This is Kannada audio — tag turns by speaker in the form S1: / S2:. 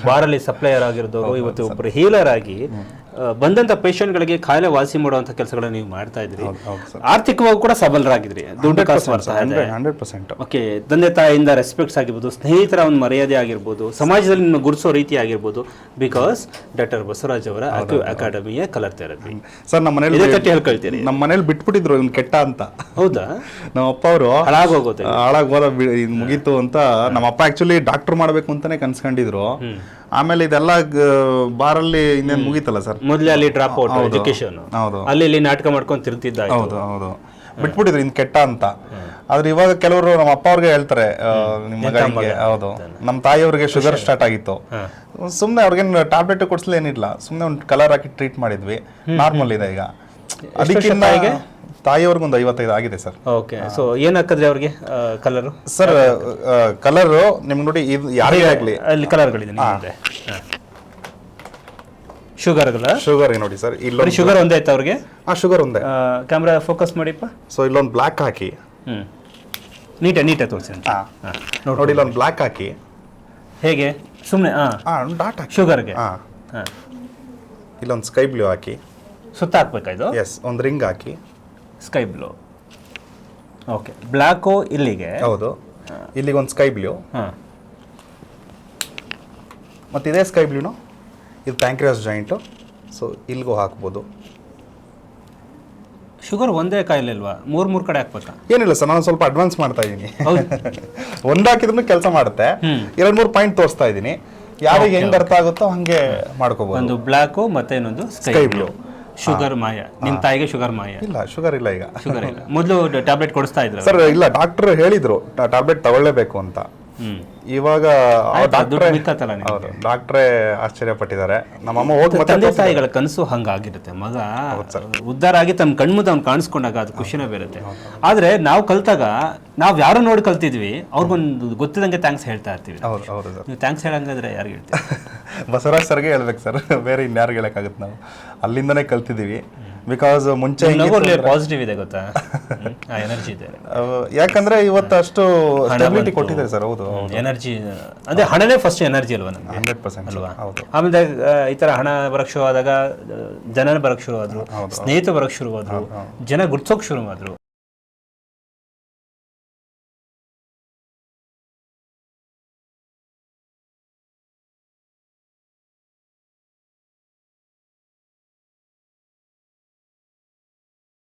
S1: ಬಾರಲ್ಲಿ ಸಪ್ಲೈಯರ್ ಆಗಿರೋದವರು ಇವತ್ತು ಒಬ್ಬರು ಹೀಲರ್ ಆಗಿ ಬಂದಂತ ಪೇಷಂಟ್ಗಳಿಗೆ ಕಾಯಿಲೆ ವಾಸಿ ಮಾಡುವಂತ ಕೆಲಸಗಳನ್ನ ನೀವು ಮಾಡ್ತಾ ಇದ್ರಿ. ಆರ್ಥಿಕವಾಗಿ ಕೂಡ ಸಬಲರಾಗಿದ್ರಿ, ದುಡ್ಡು ಕಾಸು ಮಾಡ್ತಾ ಇದ್ರಿ.
S2: 100%.
S1: ಓಕೆ, ತಂದೆ ತಾಯಿಯಿಂದ ರೆಸ್ಪೆಕ್ಟ್ಸ್ ಆಗಿರ್ಬೋದು, ಸ್ನೇಹಿತರ ಒಂದು ಮರ್ಯಾದೆ ಆಗಿರ್ಬೋದು, ಸಮಾಜದಲ್ಲಿ ನಿಮ್ಮ ಗುರುಸೋ ರೀತಿ ಆಗಿರ್ಬೋದು, ಬಿಕಾಸ್ ಡಾಕ್ಟರ್ ಬಸವರಾಜ್ ಅವರ ಅಕಾಡೆಮಿಯ ಕಲರ್ ಥೆರಪಿ.
S2: ಸರ್ ನಮ್ಮ ಮನೇಲಿ
S1: ಹೇಳ್ಕೊಳ್ತೀರಿ,
S2: ನಮ್ಮ ಮನೇಲಿ ಬಿಟ್ಬಿಟ್ಟಿದ್ರು ಇವ್ನು ಕೆಟ್ಟ ಅಂತ.
S1: ಹೌದಾ?
S2: ನಮ್ಮ ಅಪ್ಪ ಅವರು
S1: ಹಾಳಾಗೋಗುತ್ತೆ,
S2: ಹಾಳಾಗೋದ ಮುಗೀತು ಅಂತ ನಮ್ಮ ಅಪ್ಪ ಆಕ್ಚುಲಿ ಡಾಕ್ಟರ್ ಮಾಡ್ಬೇಕು ಅಂತಾನೆ ಕನ್ಸ್ಕೊಂಡಿದ್ರು. ಆಮೇಲೆ ಇದೆಲ್ಲ ಬಾರಲ್ಲಿ ಇನ್ನೇನು ಮುಗೀತಲ್ಲ ಸರ್,
S1: ಮೊದಲೇ ಅಲ್ಲಿ ಡ್ರಾಪ್ ಔಟ್ ಎಜುಕೇಶನ್, ಅಲ್ಲಿ ಇಲ್ಲಿ ನಾಟಕ ಮಾಡ್ಕೊಂಡು ತಿರುಗ್ತಿದ್ದ.
S2: ಹೌದು ಹೌದು, ಬಿಟ್ಬಿಟ್ಟಿದ್ರು ಇನ್ ಕೆಟ್ಟ ಅಂತ. ಆದ್ರೆ ಇವಾಗ ಕೆಲವರು ನಮ್ಮ ಅಪ್ಪ ಅವ್ರಿಗೆ ಹೇಳ್ತಾರೆ ನಿಮ್ಮ ಮಗಳಿಗೆ. ಹೌದು, ನಮ್ಮ ತಾಯಿಯವ್ರಿಗೆ ಶುಗರ್ ಸ್ಟಾರ್ಟ್ ಆಗಿತ್ತು. ಸುಮ್ಮನೆ ಅವ್ರಿಗೇನು ಟ್ಯಾಬ್ಲೆಟ್ ಕೊಡ್ಸಲೇ ಏನಿಲ್ಲ, ಸುಮ್ಮನೆ ಒಂದು ಕಲರ್ ಹಾಕಿ ಟ್ರೀಟ್ ಮಾಡಿದ್ವಿ, ನಾರ್ಮಲ್ ಇದೆ ಈಗ. ಅದಕ್ಕಿಂತ ತಾಯಿಯವ್ರಿಗೆ ಒಂದು 55 ಆಗಿದೆ ಸರ್.
S1: ಓಕೆ, ಸೊ ಏನ್ ಹಾಕಿದ್ರಿ ಅವ್ರಿಗೆ ಕಲರ್?
S2: ಸರ್ ಕಲರು ನಿಮ್ಗೆ ನೋಡಿ, ಇದು ಯಾರಿಗೇ ಆಗಲಿ
S1: ಅಲ್ಲಿ ಕಲರ್ಗಳಿದೆ.
S2: ಶುಗರ್ ನೋಡಿ ಸರ್, ಇಲ್ಲೊಂದು
S1: ಶುಗರ್ ಒಂದೇ ಆಯ್ತು ಅವ್ರಿಗೆ?
S2: ಶುಗರ್ ಒಂದೇ.
S1: ಕ್ಯಾಮ್ರಾ ಫೋಕಸ್ ಮಾಡಿಪ್ಪ.
S2: ಸೊ ಇಲ್ಲೊಂದು ಬ್ಲ್ಯಾಕ್ ಹಾಕಿ,
S1: ನೀಟಾಗಿ ತೋರಿಸಿ
S2: ನೋಡಿ, ಇಲ್ಲೊಂದು ಬ್ಲ್ಯಾಕ್ ಹಾಕಿ.
S1: ಹೇಗೆ? ಸುಮ್ಮನೆ
S2: ಡಾಟ್ ಹಾಕಿ
S1: ಶುಗರ್ಗೆ.
S2: ಇಲ್ಲೊಂದು ಸ್ಕೈ ಬ್ಲೂ ಹಾಕಿ,
S1: ಸುತ್ತ ಹಾಕ್ಬೇಕಾ ಇದು?
S2: ಎಸ್, ಒಂದು ರಿಂಗ್ ಹಾಕಿ,
S1: ಸ್ಕೈ ಬ್ಲೂ. ಓಕೆ, ಬ್ಲ್ಯಾಕು ಇಲ್ಲಿಗೆ.
S2: ಹೌದು, ಇಲ್ಲಿಗೆ ಒಂದು ಸ್ಕೈ ಬ್ಲೂ. ಮತ್ತು ಇದೇ ಸ್ಕೈ ಬ್ಲೂನು ಇದು ಪ್ಯಾಂಕ್ರಿಯಾಸ್ ಜಾಯಿಂಟು, ಸೊ ಇಲ್ಲಿಗೂ ಹಾಕ್ಬೋದು.
S1: ಶುಗರ್ ಒಂದೇ ಕಾಯಿಲೆ ಅಲ್ವಾ? ಮೂರು ಕಡೆ ಹಾಕ್ಬೇಕಾ?
S2: ಏನಿಲ್ಲ ಸರ್, ನಾನು ಸ್ವಲ್ಪ ಅಡ್ವಾನ್ಸ್ ಮಾಡ್ತಾ ಇದ್ದೀನಿ. ಒಂದು ಹಾಕಿದ್ರು ಕೆಲಸ ಮಾಡುತ್ತೆ. 2-3 ಪಾಯಿಂಟ್ ತೋರಿಸ್ತಾ ಇದ್ದೀನಿ, ಯಾರಿಗೆ ಹೆಂಗ್ ಅರ್ಥ ಆಗುತ್ತೋ ಹಂಗೆ ಮಾಡ್ಕೋಬಹುದು.
S1: ಒಂದು ಬ್ಲ್ಯಾಕು ಮತ್ತೆ ಇನ್ನೊಂದು ಸ್ಕೈ ಬ್ಲೂ. ಶುಗರ್ ಮಾಯ, ನಿಮ್ ತಾಯಿಗೆ ಶುಗರ್ ಮಾಯ
S2: ಇಲ್ಲ? ಶುಗರ್ ಇಲ್ಲ, ಈಗ
S1: ಶುಗರ್ ಇಲ್ಲ. ಮೊದಲು ಟ್ಯಾಬ್ಲೆಟ್ ಕೊಡಿಸ್ತಾ ಇದ್ರು
S2: ಸರ್? ಇಲ್ಲ, ಡಾಕ್ಟರ್ ಹೇಳಿದ್ರು ಟ್ಯಾಬ್ಲೆಟ್ ತಗೊಳ್ಳೇಬೇಕು ಅಂತ. ಇವಾಗ ಡಾಕ್ಟ್ರೇ ಆಶ್ಚರ್ಯಪಟ್ಟಿದ್ದಾರೆ. ನಮ್ಮಮ್ಮ ಹೋಗಿ
S1: ತಂದೆ ತಾಯಿಗಳ ಕನಸು ಹಂಗಾಗಿರುತ್ತೆ. ಮಗ ಉದ್ಧಾರ ಆಗಿ ತಮ್ಮ ಕಣ್ಮುಂದೆ ಅವ್ನು ಕಾಣಿಸ್ಕೊಂಡಾಗ ಅದು ಖುಷಿನೇ ಬೇರುತ್ತೆ. ಆದ್ರೆ ನಾವು ಕಲ್ತಾಗ ನಾವ್ ಯಾರು ನೋಡಿ ಕಲ್ತಿದ್ವಿ, ಅವ್ರಿಗೊಂದು ಗೊತ್ತಿದಂಗೆ ಥ್ಯಾಂಕ್ಸ್ ಹೇಳ್ತಾ ಇರ್ತೀವಿ. ನೀವು ಥ್ಯಾಂಕ್ಸ್ ಹೇಳಂಗಾದ್ರೆ ಯಾರಿಗೆ ಹೇಳ್ತೀವಿ?
S2: ಬಸವರಾಜ್ ಸರ್ಗೆ ಹೇಳ್ಬೇಕು ಸರ್, ಬೇರೆ ಇನ್ಯಾರಿಗೆ ಹೇಳಕ್ಕಾಗುತ್ತೆ? ನಾವು ಅಲ್ಲಿಂದನೇ ಕಲ್ತಿದೀವಿ. ಬಿಕಾಸ್ ಮುಂಚೆ
S1: ಪಾಸಿಟಿವ್ ಇದೆ ಗೊತ್ತಾ, ಎನರ್ಜಿ ಇದೆ.
S2: ಯಾಕಂದ್ರೆ ಇವತ್ತು ಅಷ್ಟು ಸ್ಟೆಬಿಲಿಟಿ ಕೊಟ್ಟಿದ್ದಾರೆ ಸರ್. ಹೌದು,
S1: ಎನರ್ಜಿ ಅದೇ ಹಣನೇ ಫಸ್ಟ್ ಎನರ್ಜಿ ಅಲ್ವಾ ನಮ್ಗೆ?
S2: 100%
S1: ಅಲ್ವಾ? ಆಮೇಲೆ ಈ ತರ ಹಣ ಬರಕ್ ಶುರು ಆದಾಗ ಜನ ಬರಕ್ ಶುರು ಆದ್ರು, ಸ್ನೇಹಿತ ಬರಕ್ ಶುರು ಆದ್ರು, ಜನ ಗುರ್ಸೋಕ್ ಶುರು ಆದ್ರು.